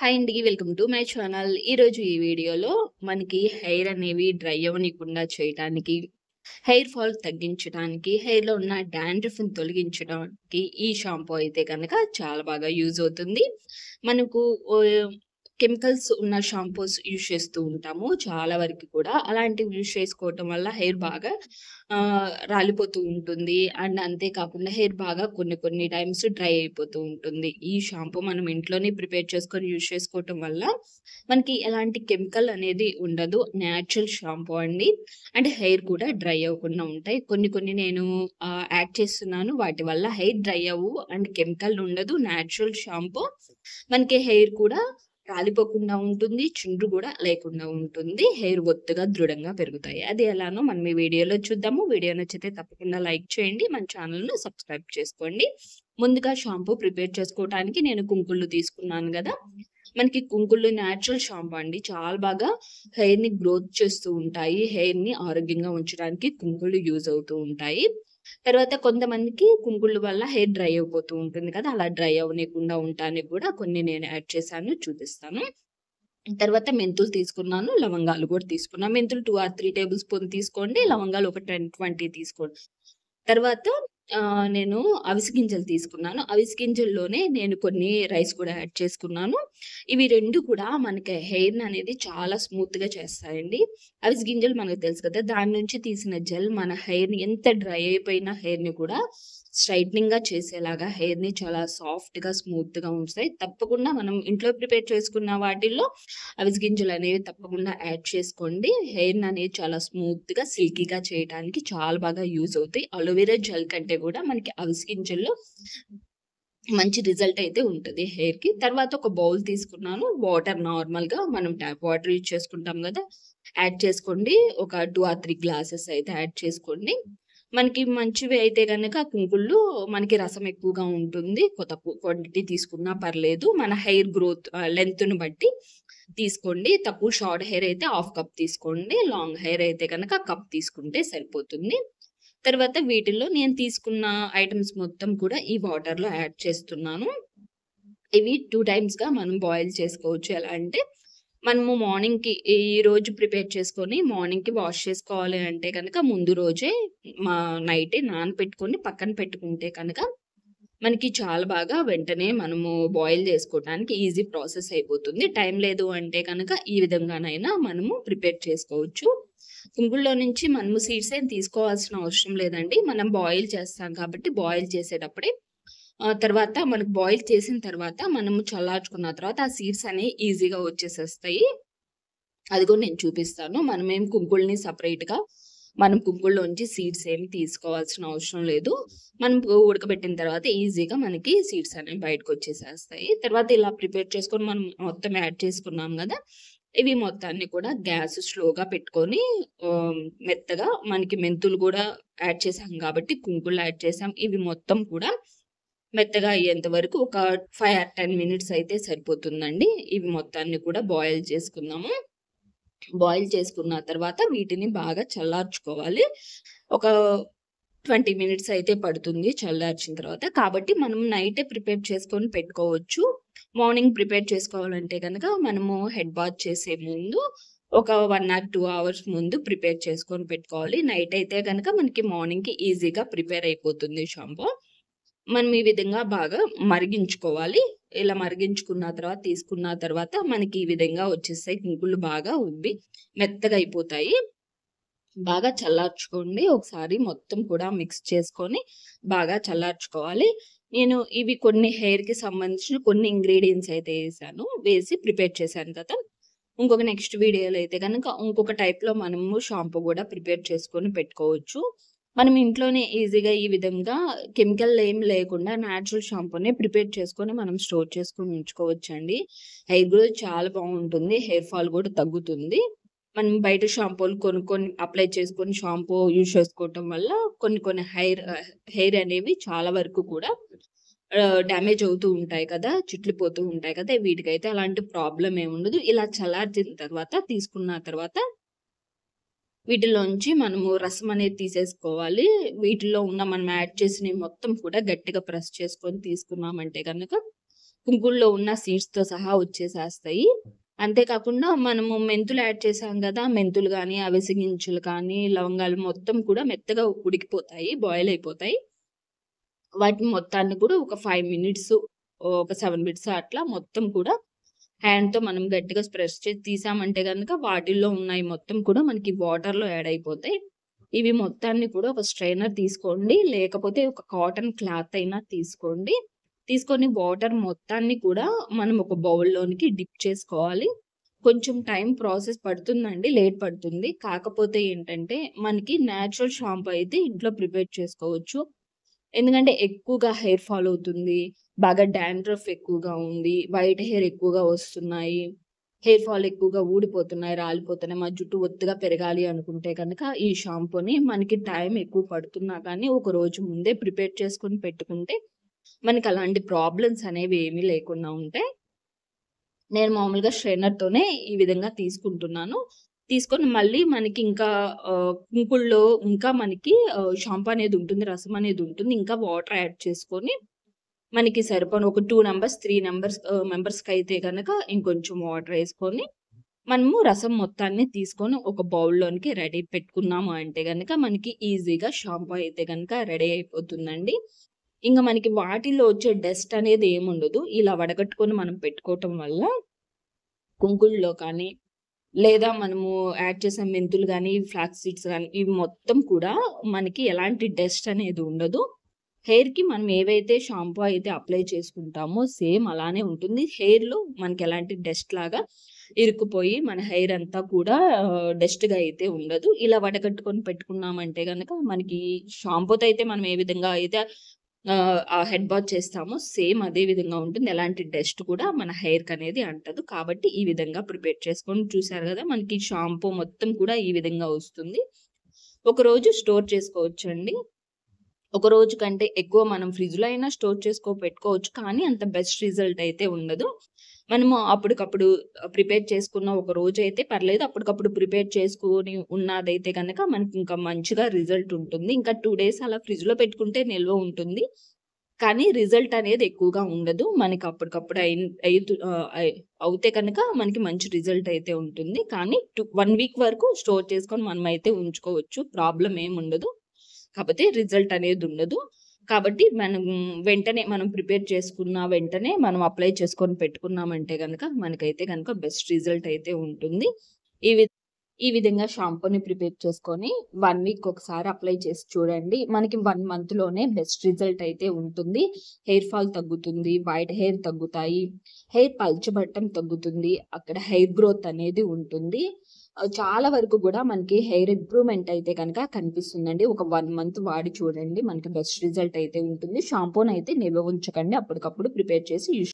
Hi అండి. Welcome to my channel. ఈరోజు ఈ వీడియోలో మనకి హెయిర్ అనేవి డ్రై అవ్వనీకుండా చేయటానికి, హెయిర్ ఫాల్ తగ్గించడానికి, హెయిర్‌లో ఉన్న డాండ్రఫ్‌ని తొలగించడానికి ఈ షాంపూ అయితే గనక చాలా బాగా యూజ్ అవుతుంది. మనకు కెమికల్స్ ఉన్న షాంపూస్ యూజ్ చేస్తూ ఉంటాము చాలా వరకు కూడా. అలాంటివి యూజ్ చేసుకోవటం వల్ల హెయిర్ బాగా రాలిపోతూ ఉంటుంది. అండ్ అంతే కాకుండా హెయిర్ బాగా కొన్ని కొన్ని టైమ్స్ డ్రై అయిపోతూ ఉంటుంది. ఈ షాంపూ మనం ఇంట్లోనే ప్రిపేర్ చేసుకొని యూజ్ చేసుకోవటం వల్ల మనకి ఎలాంటి కెమికల్ అనేది ఉండదు. న్యాచురల్ షాంపూ అండి. అంటే హెయిర్ కూడా డ్రై అవ్వకుండా ఉంటాయి. కొన్ని కొన్ని నేను యాడ్ చేస్తున్నాను. వాటి వల్ల హెయిర్ డ్రై అవ్వవు. అండ్ కెమికల్ ఉండదు. Natural shampoo. మనకి హెయిర్ కూడా రాలిపోకుండా ఉంటుంది. చుండ్రు కూడా లేకుండా ఉంటుంది. హెయిర్ ఒత్తుగా, దృఢంగా పెరుగుతాయి. అది ఎలానో మనం ఈ వీడియోలో చూద్దాము. వీడియో నచ్చితే తప్పకుండా లైక్ చేయండి. మన ఛానల్‌ను సబ్స్క్రైబ్ చేసుకోండి. ముందుగా షాంపూ ప్రిపేర్ చేసుకోవటానికి నేను కుంకుళ్ళు తీసుకున్నాను గదా! మనకి కుంకుళ్ళు న్యాచురల్ షాంపూ అండి. చాలా బాగా హెయిర్‌ని గ్రోత్ చేస్తూ ఉంటాయి. హెయిర్‌ని ఆరోగ్యంగా ఉంచడానికి కుంకుళ్ళు యూజ్ అవుతూ ఉంటాయి. తర్వాత కొంతమందికి కుంకుళ్ళ వల్ల హెయిర్ డ్రై అయిపోతూ ఉంటుంది కదా! అలా డ్రై అవ్వనీయకుండా ఉండటానికి కూడా కొన్ని నేను యాడ్ చేశాను. చూపిస్తాను. తర్వాత మెంతులు తీసుకున్నాను. లవంగాలు కూడా తీసుకున్నాను. మెంతులు 2 ఆర్ 3 టేబుల్ స్పూన్ తీసుకోండి. లవంగాలు ఒక 10, 20 తీసుకోండి. తర్వాత నేను అవిసె గింజలు తీసుకున్నాను. అవిసె గింజల్లోనే నేను కొన్ని రైస్ కూడా యాడ్ చేసుకున్నాను. ఇవి 2 కూడా మనకి హెయిర్‌ని అనేది చాలా స్మూత్‌గా చేస్తాయండి. అవిసె గింజలు మనకు తెలుసు కదా! దాని నుంచి తీసిన జెల్ మన హెయిర్‌ని ఎంత డ్రై అయిపోయిన హెయిర్‌ని కూడా స్ట్రైట్నింగ్‌గా చేసేలాగా హెయిర్‌ని చాలా సాఫ్ట్‌గా, స్మూత్‌గా ఉంచుతాయి. తప్పకుండా మనం ఇంట్లో ప్రిపేర్ చేసుకున్న వాటిల్లో అవిసె గింజలనేవి తప్పకుండా యాడ్ చేసుకోండి. హెయిర్‌ని అనేది చాలా స్మూత్‌గా, సిల్కీగా చేయటానికి చాలా బాగా యూజ్ అవుతాయి. అలోవెరా జెల్ కంటే కూడా మనకి అవిసె గింజల్లో మంచి రిజల్ట్ అయితే ఉంటది హెయిర్‌కి. తర్వాత ఒక బౌల్ తీసుకున్నాను. వాటర్ నార్మల్‌గా మనం ట్యాప్ వాటర్ యూజ్ చేసుకుంటాం గదా! యాడ్ చేసుకోండి. ఒక 2 ఆర్ 3 గ్లాసెస్ అయితే యాడ్ చేసుకోండి. మనకి మంచివి అయితే గనక కుంకుళ్ళు మనకి రసం ఎక్కువగా ఉంటుంది. తక్కువ క్వాంటిటీ తీసుకున్నా పర్లేదు. మన హెయిర్ గ్రోత్ లెంగ్త్‌ని బట్టి తీసుకోండి. తక్కువ షార్ట్ హెయిర్ అయితే హాఫ్ కప్ తీసుకోండి. లాంగ్ హెయిర్ అయితే గనక కప్ తీసుకుంటే సరిపోతుంది. తర్వాత వీటిల్లో నేను తీసుకున్న ఐటెమ్స్ మొత్తం కూడా ఈ వాటర్‌లో యాడ్ చేస్తున్నాను. ఇవి 2 టైమ్స్‌గా మనం బాయిల్ చేసుకోవచ్చు. ఎలా అంటే మనము మార్నింగ్‌కి ఈరోజు ప్రిపేర్ చేసుకొని మార్నింగ్‌కి వాష్ చేసుకోవాలి అంటే గనక ముందు రోజే నైటే నానపెట్టుకొని పక్కన పెట్టుకుంటే కనుక మనకి చాలా బాగా వెంటనే మనము బాయిల్ చేసుకోవటానికి ఈజీ ప్రాసెస్ అయిపోతుంది. టైం లేదు అంటే కనుక ఈ విధంగానైనా మనము ప్రిపేర్ చేసుకోవచ్చు. కుంకుల్లో నుంచి మనము సీడ్స్ ఏం తీసుకోవాల్సిన అవసరం లేదండి. మనం బాయిల్ చేస్తాం కాబట్టి బాయిల్ చేసేటప్పుడే తర్వాత మనకు బాయిల్ చేసిన తర్వాత మనము చల్లార్చుకున్న తర్వాత ఆ సీడ్స్ అనేవి ఈజీగా వచ్చేసేస్తాయి. అది కూడా నేను చూపిస్తాను. మనమేం కుంకుల్ని సెపరేట్‌గా మనం కుంకుల్లోంచి సీడ్స్ ఏమి తీసుకోవాల్సిన అవసరం లేదు. మనం ఉడకబెట్టిన తర్వాత ఈజీగా మనకి సీడ్స్ అనేవి బయటకొచ్చేసేస్తాయి. తర్వాత ఇలా ప్రిపేర్ చేసుకొని మనం మొత్తం యాడ్ చేసుకున్నాం గదా! ఇవి మొత్తాన్ని కూడా గ్యాస్ స్లోగా పెట్టుకొని మెత్తగా మనకి మెంతులు గూడా యాడ్ చేసాం కాబట్టి కుంకులు యాడ్ చేసాం. ఇవి మొత్తం కూడా మెత్తగా అయ్యేంత వరకు ఒక 5 ఆర్ 10 మినిట్స్ అయితే సరిపోతుందండి. ఇవి మొత్తాన్ని కూడా బాయిల్ చేసుకుందాము. బాయిల్ చేసుకున్న తర్వాత వీటిని బాగా చల్లార్చుకోవాలి. ఒక 20 మినిట్స్ అయితే పడుతుంది చల్లార్చిన తర్వాత. కాబట్టి మనం నైటే ప్రిపేర్ చేసుకొని పెట్టుకోవచ్చు. మార్నింగ్ ప్రిపేర్ చేసుకోవాలంటే గనక మనము హెడ్ బాత్ చేసే ముందు ఒక 1 ఆర్ 2 అవర్స్ ముందు ప్రిపేర్ చేసుకొని పెట్టుకోవాలి. నైట్ అయితే గనక మనకి మార్నింగ్‌కి ఈజీగా ప్రిపేర్ అయిపోతుంది షాంపూ. మనం ఈ విధంగా బాగా మరిగించుకోవాలి. ఇలా మరిగించుకున్న తర్వాత తీసుకున్న తర్వాత మనకి ఈ విధంగా వచ్చేస్తాయి. కుంకులు బాగా ఉబ్బి మెత్తగా అయిపోతాయి. బాగా చల్లార్చుకోండి. ఒకసారి మొత్తం కూడా మిక్స్ చేసుకొని బాగా చల్లార్చుకోవాలి. నేను ఇవి కొన్ని హెయిర్‌కి సంబంధించిన కొన్ని ఇంగ్రీడియెంట్స్ అయితే ఏసాను. వేసి ప్రిపేర్ చేశాను కదా! ఇంకొక నెక్స్ట్ వీడియోలో అయితే గనక ఇంకొక టైప్‌లో మనము షాంపూ గూడా ప్రిపేర్ చేసుకొని పెట్టుకోవచ్చు. మనం ఇంట్లోనే ఈజీగా ఈ విధంగా కెమికల్ ఏం లేకుండా న్యాచురల్ షాంపూనే ప్రిపేర్ చేసుకొని మనం స్టోర్ చేసుకొని ఉంచుకోవచ్చండి. హెయిర్ గ్రోత్ చాలా బావుంటుంది. హెయిర్ ఫాల్ గూడా తగ్గుతుంది. మనం బయట షాంపూలు కొనుక్కొని అప్లై చేసుకొని షాంపూ యూజ్ చేసుకోవటం వల్ల కొన్ని కొన్ని హెయిర్ అనేవి చాలా వరకు కూడా డ్యామేజ్ అవుతూ ఉంటాయి కదా! చిట్లిపోతూ ఉంటాయి కదా! వీటికైతే అలాంటి ప్రాబ్లమ్ ఏముండదు. ఇలా చల్లార్చిన తర్వాత తీసుకున్న తర్వాత వీటిలోంచి మనము రసం అనేది తీసేసుకోవాలి. వీటిలో ఉన్న మనం యాడ్ చేసినవి మొత్తం కూడా గట్టిగా ప్రెస్ చేసుకొని తీసుకున్నామంటే గనక కుంకుడులో ఉన్న సీడ్స్‌తో సహా వచ్చేసేస్తాయి. అంతే కాకుండా మనము మెంతులు యాడ్ చేసాం గదా! మెంతులు గాని, అవిసె గింజలు కానీ, లవంగాలు మొత్తం కూడా మెత్తగా ఉడికిపోతాయి. బాయిల్ అయిపోతాయి. వాటిని మొత్తాన్ని కూడా ఒక 5 మినిట్స్, ఒక 7 మినిట్స్ అట్లా మొత్తం కూడా హ్యాండ్‌తో మనం గట్టిగా ప్రెస్ చేసి తీసామంటే గనక వాటిల్లో ఉన్నాయి మొత్తం కూడా మనకి వాటర్‌లో యాడ్ అయిపోతాయి. ఇవి మొత్తాన్ని కూడా ఒక స్ట్రైనర్ తీసుకోండి. లేకపోతే ఒక కాటన్ క్లాత్ అయినా తీసుకోండి. తీసుకొని వాటర్ మొత్తాన్ని కూడా మనం ఒక బౌల్‌లోనికి డిప్ చేసుకోవాలి. కొంచెం టైం ప్రాసెస్ పడుతుందండి. లేట్ పడుతుంది. కాకపోతే ఏంటంటే మనకి నేచురల్ షాంపూ అయితే ఇంట్లో ప్రిపేర్ చేసుకోవచ్చు. ఎందుకంటే ఎక్కువగా హెయిర్ ఫాల్ అవుతుంది. బాగా డాండ్రఫ్ ఎక్కువగా ఉంది. వైట్ హెయిర్ ఎక్కువగా వస్తున్నాయి. హెయిర్ ఫాల్ ఎక్కువగా ఊడిపోతున్నాయి, రాలిపోతున్నాయి. మా జుట్టు ఒత్తుగా పెరగాలి అనుకుంటే గనక ఈ షాంపూని మనకి టైం ఎక్కువ పడుతున్నా కానీ ఒక రోజు ముందే ప్రిపేర్ చేసుకొని పెట్టుకుంటే మనకి అలాంటి ప్రాబ్లమ్స్ అనేవి ఏమీ లేకుండా ఉంటాయి. నేను మామూలుగా స్ట్రైనర్‌తోనే ఈ విధంగా తీసుకుంటున్నాను. తీసుకొని మళ్ళీ మనకి ఇంకా కుంకుడులో ఇంకా మనకి షాంపూ అనేది ఉంటుంది. రసం అనేది ఉంటుంది. ఇంకా వాటర్ యాడ్ చేసుకొని మనకి సరిపోను ఒక 2 నంబర్స్, 3 మెంబర్స్‌కైతే గనక ఇంకొంచెం వాటర్ ఏసుకొని మనము రసం మొత్తాన్ని తీసుకొని ఒక బౌల్‌లోనికి రెడీ పెట్టుకున్నాము అంటే గనక మనకి ఈజీగా షాంపూ అయితే గనక రెడీ అయిపోతుందండి. ఇంక మనకి వాటిల్లో వచ్చే డస్ట్ అనేది ఏముండదు. ఇలా వడగట్టుకొని మనం పెట్టుకోవటం వల్ల కుంకుడులో కానీ, లేదా మనము యాడ్ చేసే మెంతులు గానీ, ఫ్లాక్స్ సీడ్స్ గానీ, ఇవి మొత్తం కూడా మనకి ఎలాంటి డస్ట్ అనేది ఉండదు. హెయిర్‌కి మనం ఏవైతే షాంపూ అయితే అప్లై చేసుకుంటామో సేమ్ అలానే ఉంటుంది. హెయిర్‌లో మనకెలాంటి డస్ట్ లాగా ఇరుక్కుపోయి మన హెయిర్ అంతా కూడా డస్ట్‌గా అయితే ఉండదు. ఇలా వడగట్టుకొని పెట్టుకున్నామంటే గనక మనకి షాంపూతో అయితే మనం ఏ విధంగా అయితే ఆ హెడ్ బాత్ చేస్తామో సేమ్ అదే విధంగా ఉంటుంది. ఎలాంటి డస్ట్ కూడా మన హెయిర్‌కనేది అంటదు. కాబట్టి ఈ విధంగా ప్రిపేర్ చేసుకొని చూసారు గదా! మనకి షాంపూ మొత్తం కూడా ఈ విధంగా వస్తుంది. ఒకరోజు స్టోర్ చేసుకోవచ్చండి. ఒక రోజు కంటే ఎక్కువ మనం ఫ్రిడ్జ్‌లో అయినా స్టోర్ పెట్టుకోవచ్చు. కానీ అంత బెస్ట్ రిజల్ట్ అయితే ఉండదు. మనము అప్పటికప్పుడు ప్రిపేర్ చేసుకున్న ఒక రోజైతే పర్లేదు. అప్పటికప్పుడు ప్రిపేర్ చేసుకొని ఉన్నదైతే గనక మనకి ఇంకా మంచిగా రిజల్ట్ ఉంటుంది. ఇంకా 2 డేస్ అలా ఫ్రిడ్జ్‌లో పెట్టుకుంటే నిల్వ ఉంటుంది. కానీ రిజల్ట్ అనేది ఎక్కువగా ఉండదు. మనకి అప్పటికప్పుడు అవుతే కనుక మనకి మంచి రిజల్ట్ అయితే ఉంటుంది. కానీ 1 వీక్ వరకు స్టోర్ చేసుకొని మనమైతే ఉంచుకోవచ్చు. ప్రాబ్లమ్ ఏముండదు. కాపోతే రిజల్ట్ అనేదుండదు. కాబట్టి మనం వెంటనే మనం ప్రిపేర్ చేసుకున్న వెంటనే మనం అప్లై చేసుకొని పెట్టుకున్నామంటే గనక మనకైతే గనక బెస్ట్ రిజల్ట్ అయితే ఉంటుంది. ఈ వి ఈ విధంగా షాంపూని ప్రిపేర్ చేసుకొని 1 వీక్ ఒకసారి అప్లై చేసి చూడండి. మనకి 1 మంత్‌లోనే బెస్ట్ రిజల్ట్ అయితే ఉంటుంది. హెయిర్ ఫాల్ తగ్గుతుంది. వైట్ హెయిర్ తగ్గుతాయి. హెయిర్ పల్చబడటం తగ్గుతుంది. అక్కడ హెయిర్ గ్రోత్ అనేది ఉంటుంది. చాలా వరకు గూడా మనకి హెయిర్ ఇంప్రూవ్‌మెంట్ అయితే గనక కనిపిస్తుందండి. ఒక 1 మంత్ వాడి చూడండి. మనకి బెస్ట్ రిజల్ట్ అయితే ఉంటుంది. షాంపూనయితే నిల్వ ఉంచకండి. అప్పటికప్పుడు ప్రిపేర్ చేసి యూజ్